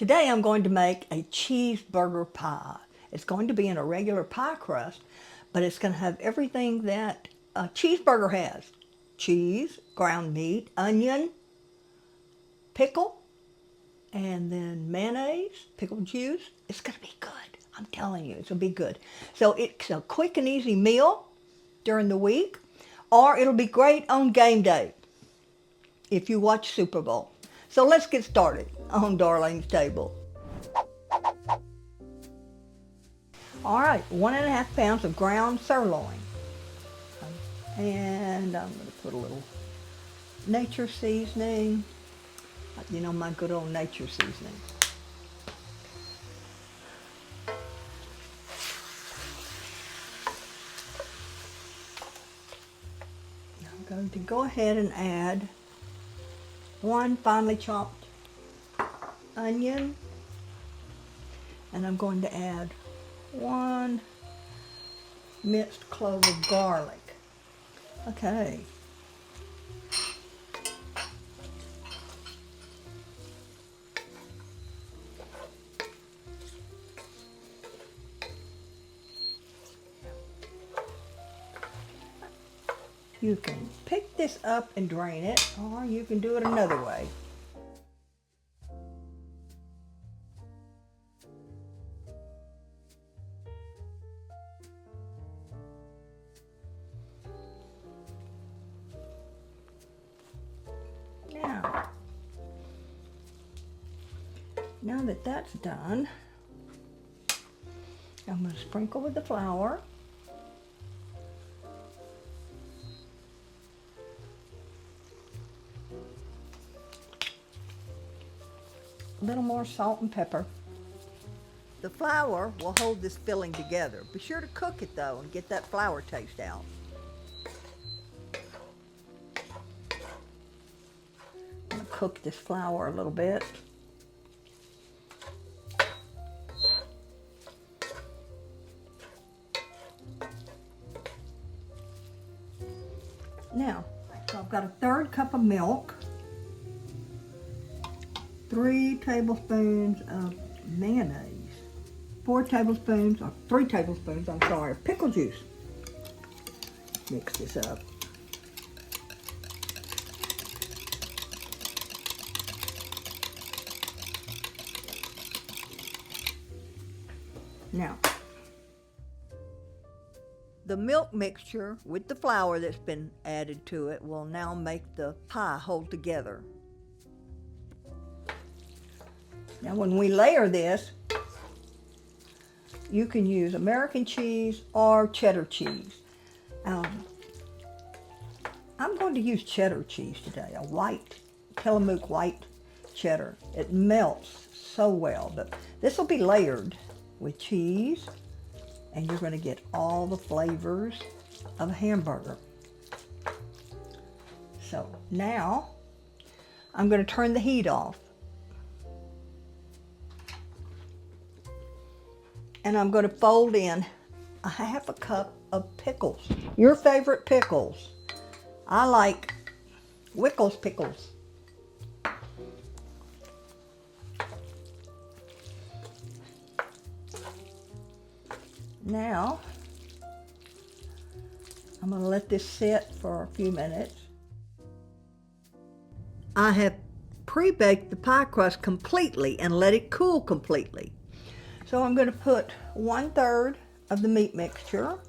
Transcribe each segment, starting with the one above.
Today I'm going to make a cheeseburger pie. It's going to be in a regular pie crust, but it's going to have everything that a cheeseburger has. Cheese, ground meat, onion, pickle, and then mayonnaise, pickle juice. It's going to be good. I'm telling you, it's going to be good. So it's a quick and easy meal during the week, or it'll be great on game day if you watch Super Bowl. So let's get started on Darlene's table. All right, 1.5 pounds of ground sirloin. And I'm going to put a little nature seasoning. You know, my good old nature seasoning. I'm going to go ahead and add 1 finely chopped onion, and I'm going to add 1 minced clove of garlic. Okay. You can pick this up and drain it, or you can do it another way. Now that that's done, I'm going to sprinkle with the flour. A little more salt and pepper. The flour will hold this filling together. Be sure to cook it though and get that flour taste out. I'm going to cook this flour a little bit. Now, so I've got a 1/3 cup of milk, 3 tablespoons of mayonnaise, 3 tablespoons, of pickle juice. Mix this up. Now, the milk mixture with the flour that's been added to it will now make the pie hold together. Now when we layer this, you can use American cheese or cheddar cheese. I'm going to use cheddar cheese today, a white, Tillamook white cheddar. It melts so well, but this will be layered with cheese, and you're going to get all the flavors of a hamburger. So now I'm going to turn the heat off. And I'm going to fold in a 1/2 cup of pickles. Your favorite pickles. I like Wickles pickles. Now, I'm going to let this sit for a few minutes. I have pre-baked the pie crust completely and let it cool completely. So I'm going to put 1/3 of the meat mixture,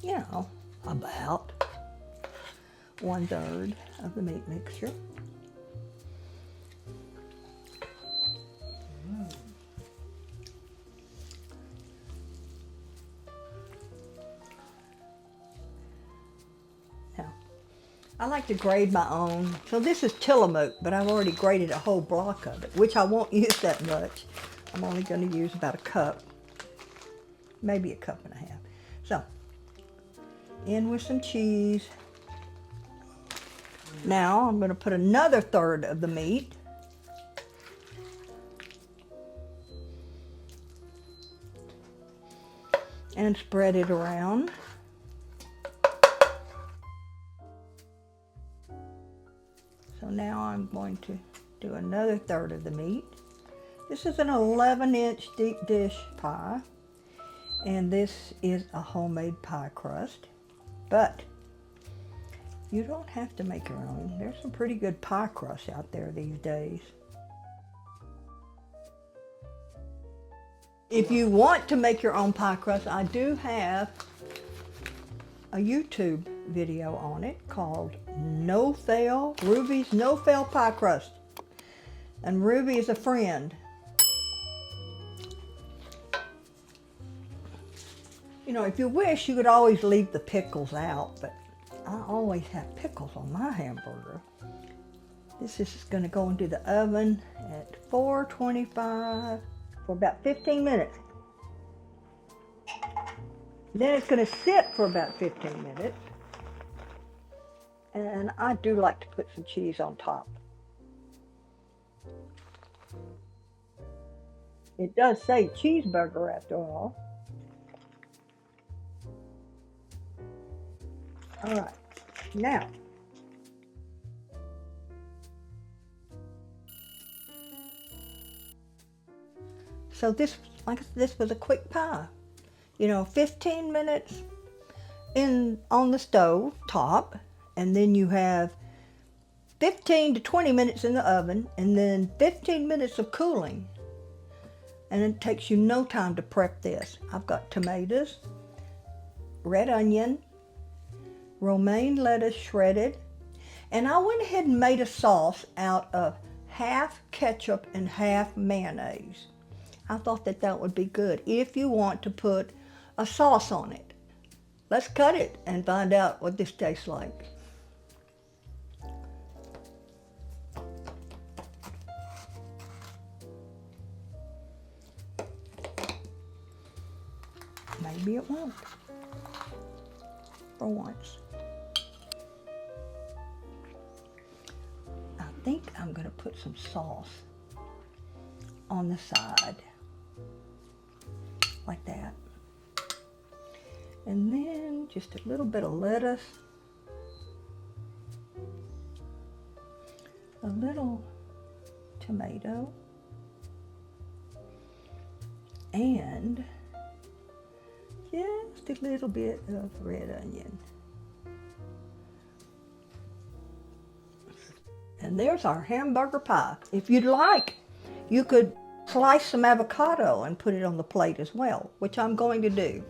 you know, about 1/3 of the meat mixture. I like to grade my own. So this is Tillamook, but I've already graded a whole block of it, which I won't use that much. I'm only going to use about 1 cup, maybe 1.5 cups. So, in with some cheese. Now I'm going to put another 1/3 of the meat. And spread it around. So now I'm going to do another third of the meat. This is an 11-inch deep dish pie, and this is a homemade pie crust, but you don't have to make your own. There's some pretty good pie crusts out there these days. If you want to make your own pie crust, I do have a YouTube video on it called Ruby's No Fail Pie Crust. And Ruby is a friend. You know, if you wish, you could always leave the pickles out, but I always have pickles on my hamburger. This is going to go into the oven at 425 for about 15 minutes. Then it's going to sit for about 15 minutes. And I do like to put some cheese on top. It does say cheeseburger after all. All right, now, so this was a quick pie. You know, 15 minutes on the stove top, and then you have 15 to 20 minutes in the oven, and then 15 minutes of cooling. And it takes you no time to prep this. I've got tomatoes, red onion, romaine lettuce shredded, and I went ahead and made a sauce out of half ketchup and half mayonnaise. I thought that would be good if you want to put a sauce on it. Let's cut it and find out what this tastes like. Maybe it won't, for once. I think I'm going to put some sauce on the side, like that. And then just a little bit of lettuce, a little tomato, and just a little bit of red onion. And there's our hamburger pie. If you'd like, you could slice some avocado and put it on the plate as well, which I'm going to do.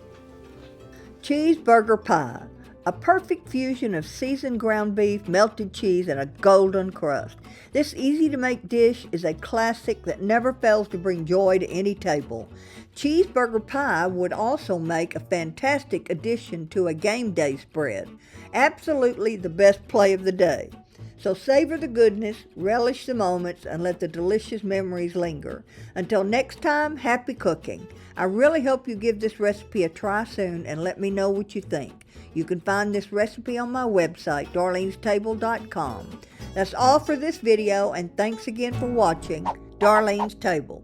Cheeseburger pie, a perfect fusion of seasoned ground beef, melted cheese, and a golden crust. This easy-to-make dish is a classic that never fails to bring joy to any table. Cheeseburger pie would also make a fantastic addition to a game day spread. Absolutely the best play of the day. So savor the goodness, relish the moments, and let the delicious memories linger. Until next time, happy cooking. I really hope you give this recipe a try soon and let me know what you think. You can find this recipe on my website, darlenestable.com. That's all for this video, and thanks again for watching Darlene's Table.